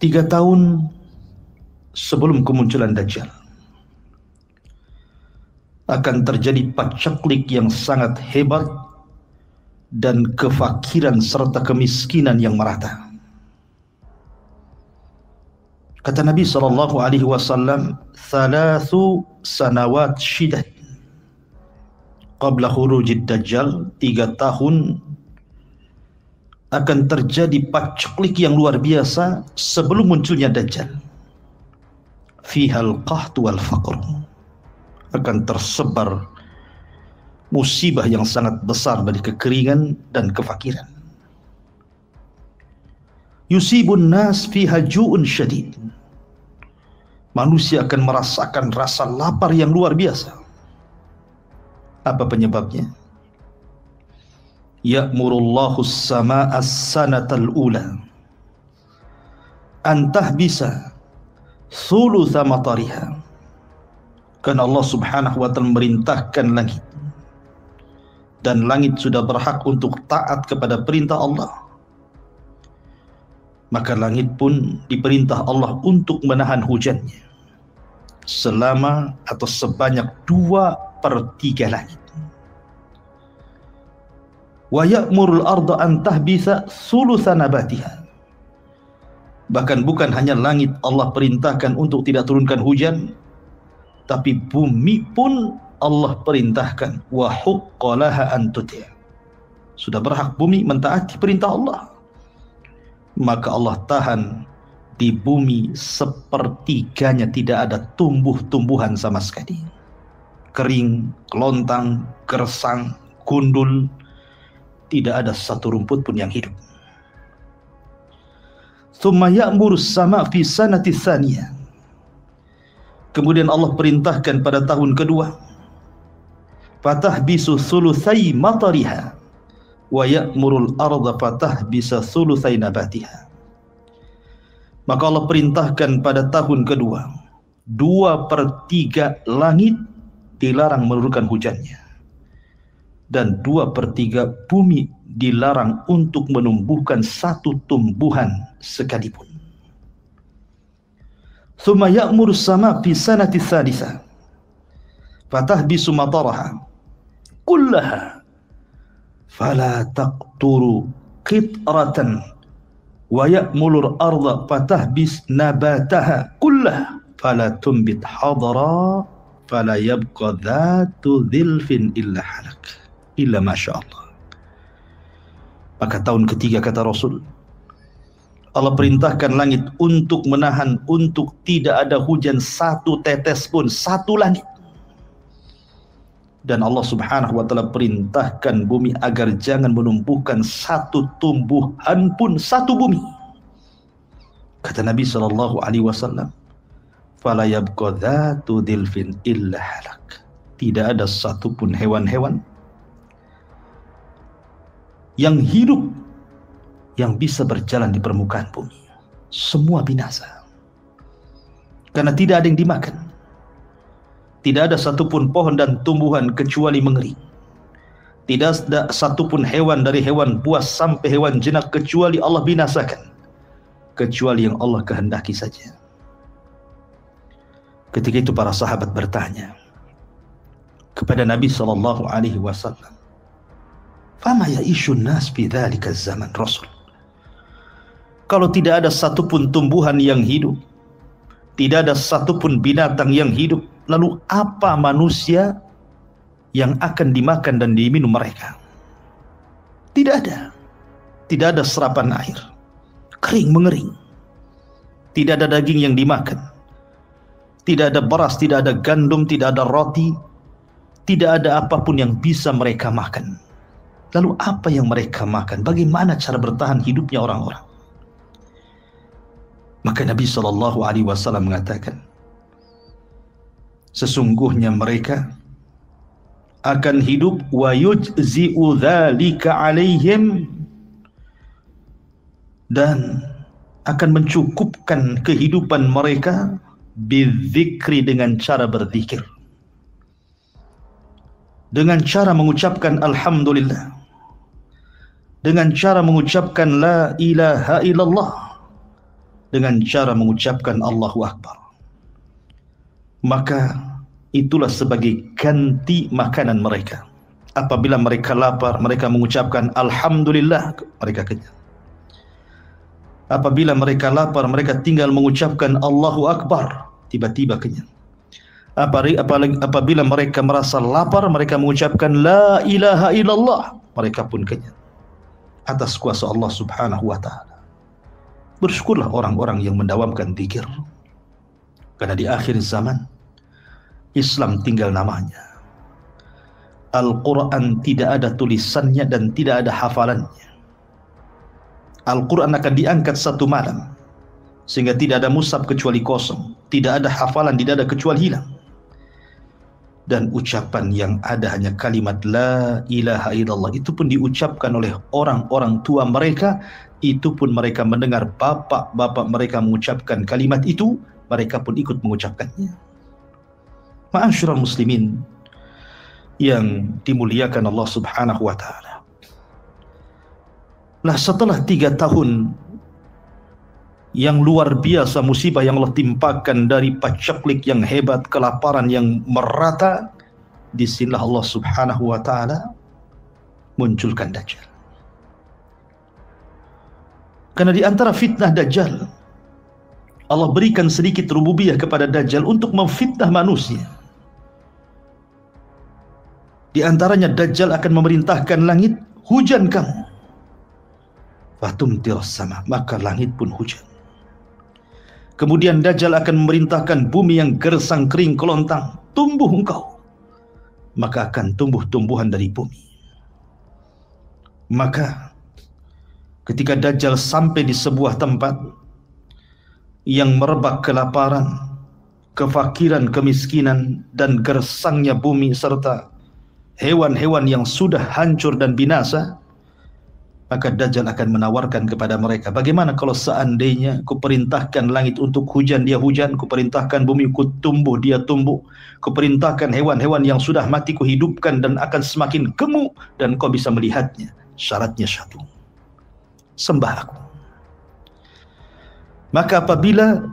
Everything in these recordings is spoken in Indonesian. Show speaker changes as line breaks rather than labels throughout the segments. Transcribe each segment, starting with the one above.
3 tahun sebelum kemunculan Dajjal akan terjadi pacaklik yang sangat hebat dan kefakiran serta kemiskinan yang merata. Kata Nabi SAW, 3 sanawat syidah qabla khurujid Dajjal, 3 tahun akan terjadi pacaklik yang luar biasa sebelum munculnya Dajjal. Fihal qahtu wal faqr, akan tersebar musibah yang sangat besar dari kekeringan dan kefakiran. Yusibun nas fiha ju'un syadid, manusia akan merasakan rasa lapar yang luar biasa. Apa penyebabnya? Ya'murullahu as-samaa'a as-sanatal ula antah bisa thulutha matariha, karena Allah subhanahu wa ta'ala memerintahkan langit, dan langit sudah berhak untuk taat kepada perintah Allah, maka langit pun diperintah Allah untuk menahan hujannya selama atau sebanyak 2/3 langit. Wa ya'murul arda an tahbitha thulutha nabatiha, bahkan bukan hanya langit Allah perintahkan untuk tidak turunkan hujan, tapi bumi pun Allah perintahkan wa huqqalaha an tuti', sudah berhak bumi mentaati perintah Allah, maka Allah tahan di bumi 1/3-nya tidak ada tumbuh-tumbuhan sama sekali. Kering, kelontang, gersang, gundul, tidak ada satu rumput pun yang hidup. Tsumma ya'muru as-sama' fi sanati tsaniyah, kemudian Allah perintahkan pada tahun kedua, fatahbisu thulutsai matariha wa ya'murul arda fatahbisa thulutsai nabatiha, maka Allah perintahkan pada tahun kedua 2/3 langit dilarang menurunkan hujannya, dan 2/3 bumi dilarang untuk menumbuhkan satu tumbuhan sekalipun. Tsumma ya'muru as-sama' fi sanati tsalitsah fatahbisu mataraha kullaha fala taqturu qitratan wa ya'muru al-ardha fatahbis nabataha kullaha fala tumbit hadara fala yabqa dhatu dhilfin illa halak illa masyaallah. Maka tahun ketiga, kata Rasul, Allah perintahkan langit untuk menahan, untuk tidak ada hujan satu tetes pun, satu langit. Dan Allah subhanahu wa ta'ala perintahkan bumi agar jangan menumbuhkan satu tumbuhan pun, satu bumi. Kata Nabi SAW, fala yabqa dhatu dhilfin illa halak, tidak ada satupun hewan-hewan yang hidup yang bisa berjalan di permukaan bumi, semua binasa, karena tidak ada yang dimakan. Tidak ada satupun pohon dan tumbuhan kecuali mengering. Tidak ada satupun hewan dari hewan buas sampai hewan jinak kecuali Allah binasakan, kecuali yang Allah kehendaki saja. Ketika itu para sahabat bertanya kepada Nabi SAW, fama ya'ishun nas fi dzalika zaman Rasul, kalau tidak ada satupun tumbuhan yang hidup, tidak ada satupun binatang yang hidup, lalu apa manusia yang akan dimakan dan diminum mereka? Tidak ada. Tidak ada serapan air, kering mengering. Tidak ada daging yang dimakan, tidak ada beras, tidak ada gandum, tidak ada roti, tidak ada apapun yang bisa mereka makan. Lalu apa yang mereka makan? Bagaimana cara bertahan hidupnya orang-orang? Maka Nabi SAW mengatakan, sesungguhnya mereka akan hidup wa yujzi'u dzalika 'alaihim, dan akan mencukupkan kehidupan mereka bidzikri, dengan cara berzikir, dengan cara mengucapkan alhamdulillah, dengan cara mengucapkan la ilaha illallah, dengan cara mengucapkan Allahu Akbar. Maka itulah sebagai ganti makanan mereka. Apabila mereka lapar, mereka mengucapkan Alhamdulillah, mereka kenyang. Apabila mereka lapar, mereka tinggal mengucapkan Allahu Akbar, tiba-tiba kenyang. Apabila mereka merasa lapar, mereka mengucapkan La ilaha illallah, mereka pun kenyang. Atas kuasa Allah subhanahu wa ta'ala. Bersyukurlah orang-orang yang mendawamkan zikir. Karena di akhir zaman, Islam tinggal namanya. Al-Quran tidak ada tulisannya dan tidak ada hafalannya. Al-Quran akan diangkat satu malam, sehingga tidak ada mushaf kecuali kosong, tidak ada hafalan, tidak ada kecuali hilang. Dan ucapan yang ada hanya kalimat La ilaha illallah. Itu pun diucapkan oleh orang-orang tua mereka. Itu pun mereka mendengar bapak-bapak mereka mengucapkan kalimat itu, mereka pun ikut mengucapkannya. Ma'asyiral muslimin yang dimuliakan Allah subhanahu wa ta'ala. Nah, setelah 3 tahun yang luar biasa musibah yang Allah timpakan dari pacaklik yang hebat, kelaparan yang merata, disinilah Allah subhanahu wa ta'ala munculkan Dajjal. Karena di antara fitnah Dajjal, Allah berikan sedikit rububiyah kepada Dajjal untuk memfitnah manusia. Di antaranya Dajjal akan memerintahkan langit, hujan kamu. Fatumtir sama, maka langit pun hujan. Kemudian Dajjal akan memerintahkan bumi yang gersang kering kelontang, tumbuh engkau, maka akan tumbuh tumbuhan dari bumi. Maka ketika Dajjal sampai di sebuah tempat yang merebak kelaparan, kefakiran, kemiskinan, dan gersangnya bumi serta hewan-hewan yang sudah hancur dan binasa, maka Dajjal akan menawarkan kepada mereka, bagaimana kalau seandainya kuperintahkan langit untuk hujan, dia hujan, kuperintahkan bumi ku tumbuh, dia tumbuh, kuperintahkan hewan-hewan yang sudah mati kuhidupkan dan akan semakin gemuk, dan kau bisa melihatnya. Syaratnya satu, sembah aku. Maka apabila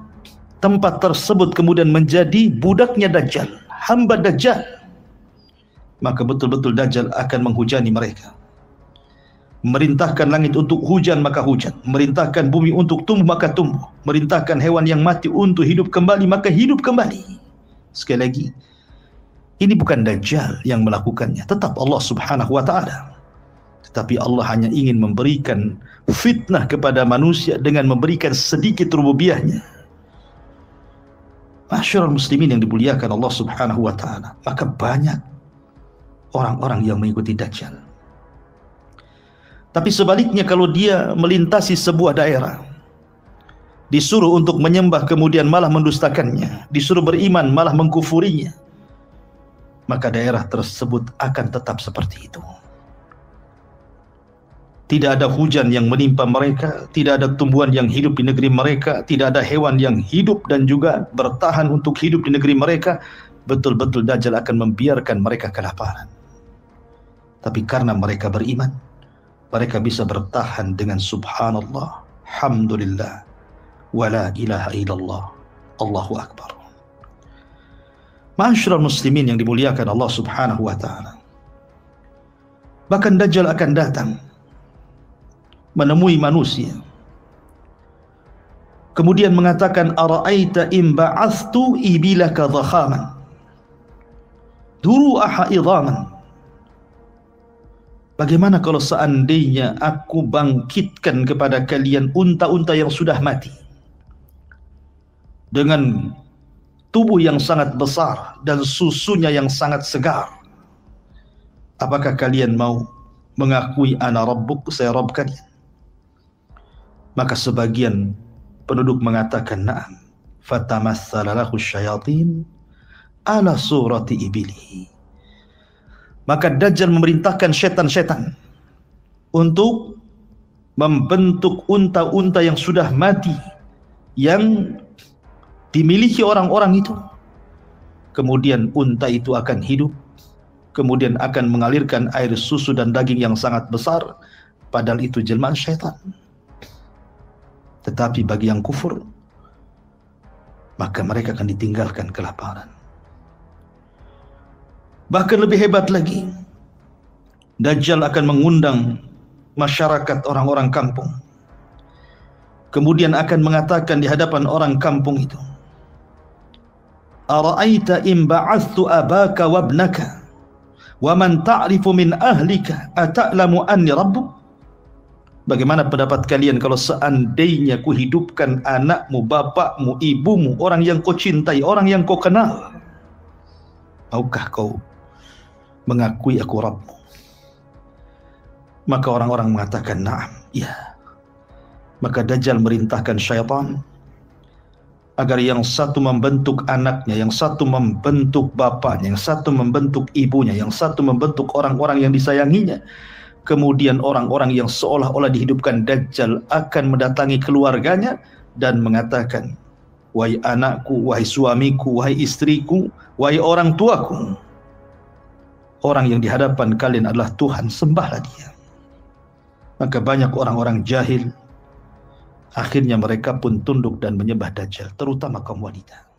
tempat tersebut kemudian menjadi budaknya Dajjal, hamba Dajjal, maka betul-betul Dajjal akan menghujani mereka. Merintahkan langit untuk hujan, maka hujan. Merintahkan bumi untuk tumbuh, maka tumbuh. Merintahkan hewan yang mati untuk hidup kembali, maka hidup kembali. Sekali lagi, ini bukan Dajjal yang melakukannya, tetap Allah subhanahu wa ta'ala. Tetapi Allah hanya ingin memberikan fitnah kepada manusia dengan memberikan sedikit rububiyahnya. Masyarakat muslimin yang dimuliakan Allah subhanahu wa ta'ala, maka banyak orang-orang yang mengikuti Dajjal. Tapi sebaliknya, kalau dia melintasi sebuah daerah, disuruh untuk menyembah kemudian malah mendustakannya, disuruh beriman malah mengkufurinya, maka daerah tersebut akan tetap seperti itu. Tidak ada hujan yang menimpa mereka, tidak ada tumbuhan yang hidup di negeri mereka, tidak ada hewan yang hidup dan juga bertahan untuk hidup di negeri mereka. Betul-betul Dajjal akan membiarkan mereka kelaparan. Tapi karena mereka beriman, mereka bisa bertahan dengan subhanallah, alhamdulillah, wala ilaha illallah, Allahu akbar. Ma'asyiral muslimin yang dimuliakan Allah subhanahu wa ta'ala. Bahkan Dajjal akan datang menemui manusia, kemudian mengatakan, ara'aita in ba'athtu ibilaka dhakhaman duru'aha idhaman. Bagaimana kalau seandainya aku bangkitkan kepada kalian unta-unta yang sudah mati dengan tubuh yang sangat besar dan susunya yang sangat segar? Apakah kalian mau mengakui ana rabbuk, saya Rabb kalian? Maka sebagian penduduk mengatakan na'am. Fatamassala lahu syayatin ala surati ibili. Maka Dajjal memerintahkan setan-setan untuk membentuk unta-unta yang sudah mati yang dimiliki orang-orang itu. Kemudian unta itu akan hidup, kemudian akan mengalirkan air susu dan daging yang sangat besar, padahal itu jelmaan syaitan. Tetapi bagi yang kufur, maka mereka akan ditinggalkan kelaparan. Bahkan lebih hebat lagi, Dajjal akan mengundang masyarakat orang-orang kampung. Kemudian akan mengatakan di hadapan orang kampung itu, "Ara'aita in ba'athtu abaka wa ibnaka wa man ta'rifu min ahlika ata'lamu anni rabbuk?" Bagaimana pendapat kalian kalau seandainya kuhidupkan anakmu, bapakmu, ibumu, orang yang kau cintai, orang yang kau kenal? Maukah kau mengakui aku Rabbmu? Maka orang-orang mengatakan, "Na'am, ya." Maka Dajjal merintahkan syaitan agar yang satu membentuk anaknya, yang satu membentuk bapaknya, yang satu membentuk ibunya, yang satu membentuk orang-orang yang disayanginya. Kemudian orang-orang yang seolah-olah dihidupkan Dajjal akan mendatangi keluarganya dan mengatakan, "Wahai anakku, wahai suamiku, wahai istriku, wahai orang tuaku, orang yang di hadapan kalian adalah Tuhan, sembahlah dia." Maka banyak orang-orang jahil, akhirnya mereka pun tunduk dan menyembah Dajjal, terutama kaum wanita.